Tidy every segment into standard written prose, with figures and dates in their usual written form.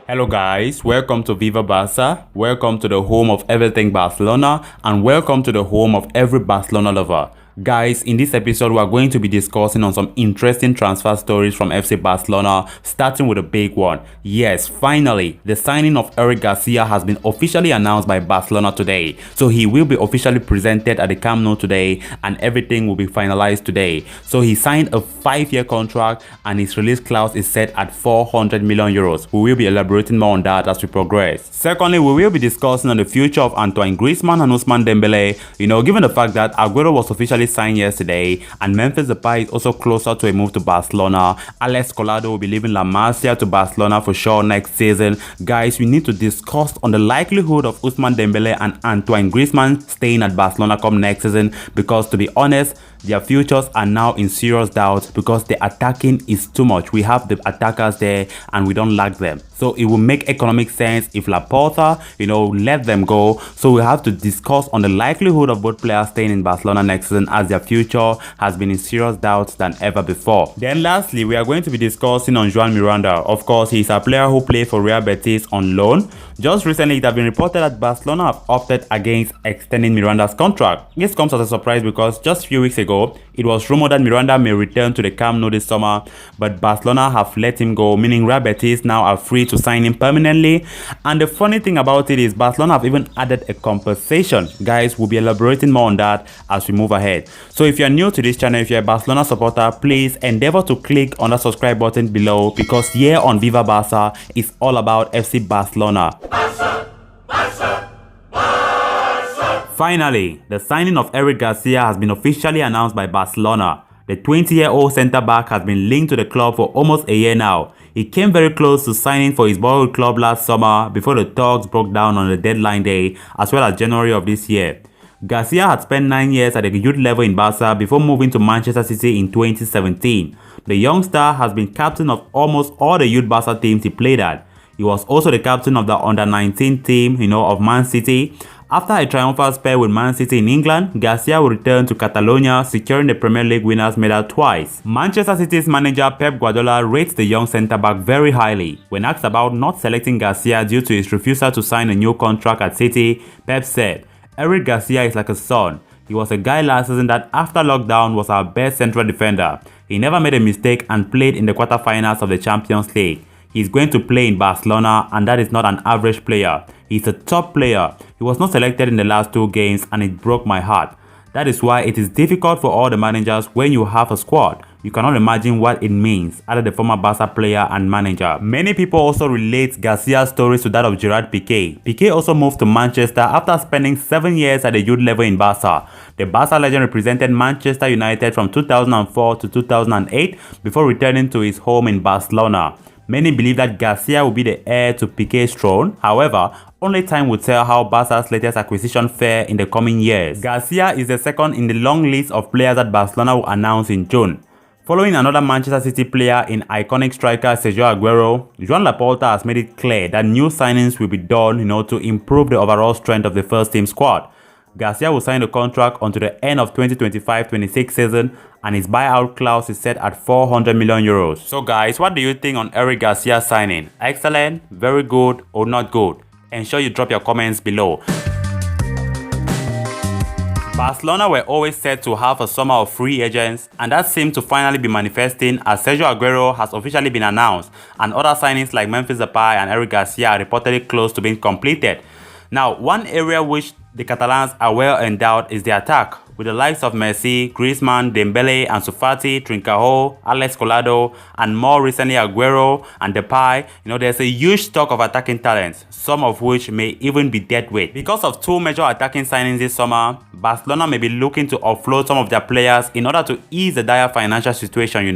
Hello guys, welcome to Viva Barca, welcome to the home of everything Barcelona, and welcome to the home of every Barcelona lover. Guys, in this episode we are going to be discussing on some interesting transfer stories from FC Barcelona, starting with a big one. Yes, finally, the signing of Eric Garcia has been officially announced by Barcelona today. So he will be officially presented at the Camp Nou today and everything will be finalized today. So he signed a 5-year contract and his release clause is set at 400 million euros. We will be elaborating more on that as we progress. Secondly, we will be discussing on the future of Antoine Griezmann and Griezmann Dembele. Given the fact that Aguero was officially signed yesterday and Memphis Depay is also closer to a move to Barcelona. Alex Collado will be leaving La Masia to Barcelona for sure next season. Guys, we need to discuss on the likelihood of Griezmann Dembele and Antoine Griezmann staying at Barcelona come next season, because to be honest, their futures are now in serious doubt because the attacking is too much. We have the attackers there and we don't lack them. So it will make economic sense if Laporta, let them go. So we have to discuss on the likelihood of both players staying in Barcelona next season, as their future has been in serious doubt than ever before. Then lastly, we are going to be discussing on Joan Miranda. Of course, he's a player who played for Real Betis on loan. Just recently, it has been reported that Barcelona have opted against extending Miranda's contract. This comes as a surprise because just a few weeks ago, it was rumored that Miranda may return to the Camp Nou this summer, but Barcelona have let him go, meaning Real Betis now are free to sign him permanently. And the funny thing about it is Barcelona have even added a compensation. Guys, we'll be elaborating more on that as we move ahead. So if you're new to this channel, if you're a Barcelona supporter, please endeavor to click on the subscribe button below, because here on Viva Barca is all about FC Barcelona. Barca, Barca, Barca. Finally, the signing of Eric Garcia has been officially announced by Barcelona. The 20-year-old centre-back has been linked to the club for almost a year now. He came very close to signing for his boyhood club last summer before the talks broke down on the deadline day, as well as January of this year. Garcia had spent 9 years at the youth level in Barca before moving to Manchester City in 2017. The youngster has been captain of almost all the youth Barca teams he played at. He was also the captain of the under-19 team, of Man City. After a triumphal spell with Man City in England, Garcia will return to Catalonia, securing the Premier League winners' medal twice. Manchester City's manager Pep Guardiola rates the young centre-back very highly. When asked about not selecting Garcia due to his refusal to sign a new contract at City, Pep said, "Eric Garcia is like a son. He was a guy last season that after lockdown was our best central defender. He never made a mistake and played in the quarterfinals of the Champions League. He's going to play in Barcelona, and that is not an average player. He's a top player. He was not selected in the last 2 games and it broke my heart. That is why it is difficult for all the managers when you have a squad. You cannot imagine what it means," added the former Barca player and manager. Many people also relate Garcia's stories to that of Gerard Piqué. Piqué also moved to Manchester after spending 7 years at the youth level in Barca. The Barca legend represented Manchester United from 2004 to 2008 before returning to his home in Barcelona. Many believe that Garcia will be the heir to Piqué's throne. However, only time will tell how Barca's latest acquisition fare in the coming years. Garcia is the second in the long list of players that Barcelona will announce in June. Following another Manchester City player in iconic striker Sergio Aguero, Joan Laporta has made it clear that new signings will be done, to improve the overall strength of the first team squad. Garcia will sign the contract until the end of 2025-26 season, and his buyout clause is set at 400 million euros. So guys, what do you think on Eric Garcia signing? Excellent, very good, or not good? Ensure you drop your comments below. Barcelona were always said to have a summer of free agents, and that seemed to finally be manifesting as Sergio Aguero has officially been announced, and other signings like Memphis Depay and Eric Garcia are reportedly close to being completed. Now, one area which the Catalans are well endowed is the attack, with the likes of Messi, Griezmann, Dembele, Ansu Fati, Trincao, Alex Collado, and more recently Aguero and Depay. There's a huge stock of attacking talents, some of which may even be dead weight. Because of 2 major attacking signings this summer, Barcelona may be looking to offload some of their players in order to ease the dire financial situation.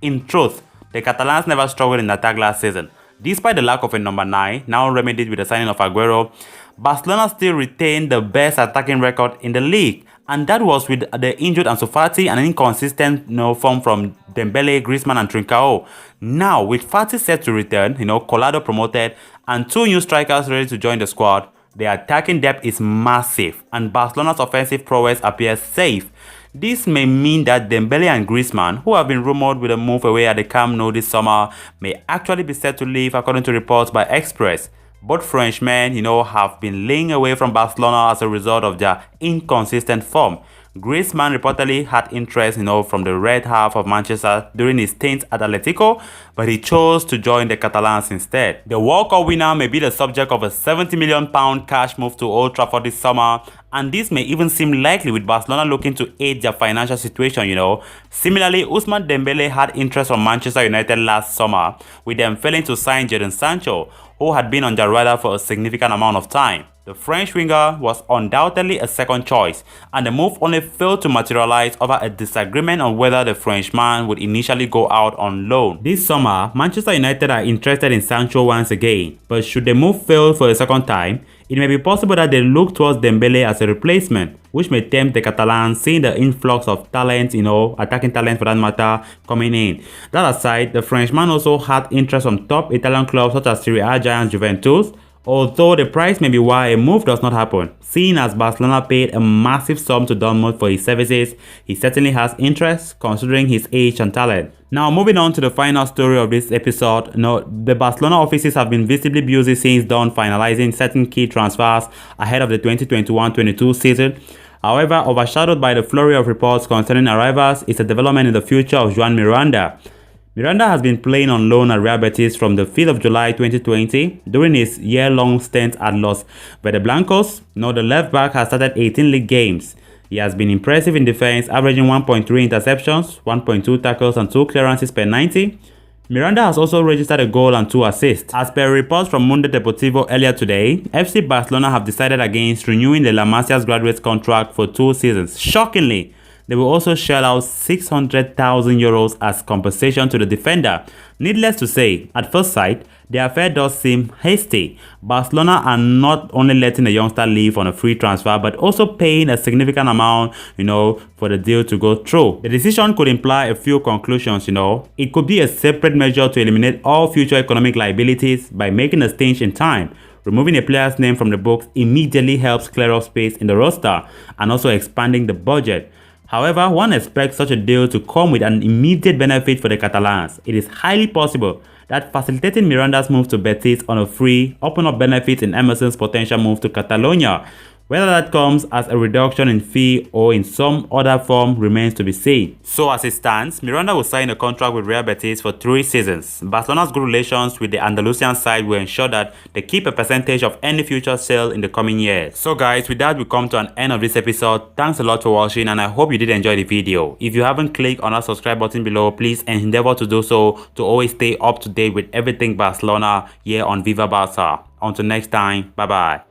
In truth, the Catalans never struggled in attack last season. Despite the lack of a number 9, now remedied with the signing of Aguero, Barcelona still retained the best attacking record in the league, and that was with the injured Ansu Fati and an inconsistent form from Dembele, Griezmann and Trincao. Now, with Fati set to return, Collado promoted, and 2 new strikers ready to join the squad, the attacking depth is massive, and Barcelona's offensive prowess appears safe. This may mean that Dembele and Griezmann, who have been rumored with a move away at the Camp Nou this summer, may actually be set to leave according to reports by Express. Both Frenchmen, have been laying away from Barcelona as a result of their inconsistent form. Griezmann reportedly had interest, from the red half of Manchester during his stint at Atletico, but he chose to join the Catalans instead. The World Cup winner may be the subject of a £70 million cash move to Old Trafford this summer, and this may even seem likely with Barcelona looking to aid their financial situation, Similarly, Ousmane Dembele had interest from Manchester United last summer, with them failing to sign Jadon Sancho, who had been on their radar for a significant amount of time. The French winger was undoubtedly a second choice, and the move only failed to materialize over a disagreement on whether the Frenchman would initially go out on loan. This summer, Manchester United are interested in Sancho once again, but should the move fail for a second time, it may be possible that they look towards Dembele as a replacement, which may tempt the Catalans, seeing the influx of talent, attacking talent for that matter, coming in. That aside, the Frenchman also had interest from top Italian clubs such as Serie A giants Juventus, although the price may be why a move does not happen. Seeing as Barcelona paid a massive sum to Dortmund for his services, he certainly has interest considering his age and talent. Now moving on to the final story of this episode, the Barcelona offices have been visibly busy since dawn finalizing certain key transfers ahead of the 2021-22 season. However, overshadowed by the flurry of reports concerning arrivals is a development in the future of Joan Miranda. Miranda has been playing on loan at Real Betis from the 5th of July 2020 during his year-long stint at Los Verdeblancos. The left-back has started 18 league games. He has been impressive in defense, averaging 1.3 interceptions, 1.2 tackles and 2 clearances per 90. Miranda has also registered a goal and 2 assists. As per reports from Mundo Deportivo earlier today, FC Barcelona have decided against renewing the La Masia's graduate contract for 2 seasons. Shockingly, they will also shell out €600,000 as compensation to the defender. Needless to say, at first sight, the affair does seem hasty. Barcelona are not only letting the youngster leave on a free transfer, but also paying a significant amount, for the deal to go through. The decision could imply a few conclusions, It could be a separate measure to eliminate all future economic liabilities by making a stint in time. Removing a player's name from the books immediately helps clear up space in the roster and also expanding the budget. However, one expects such a deal to come with an immediate benefit for the Catalans. It is highly possible that facilitating Miranda's move to Betis on a free open up benefits in Emerson's potential move to Catalonia. Whether that comes as a reduction in fee or in some other form remains to be seen. So as it stands, Miranda will sign a contract with Real Betis for 3 seasons. Barcelona's good relations with the Andalusian side will ensure that they keep a percentage of any future sale in the coming years. So guys, with that we come to an end of this episode. Thanks a lot for watching and I hope you did enjoy the video. If you haven't clicked on that subscribe button below, please endeavor to do so to always stay up to date with everything Barcelona here on Viva Barca. Until next time, bye bye.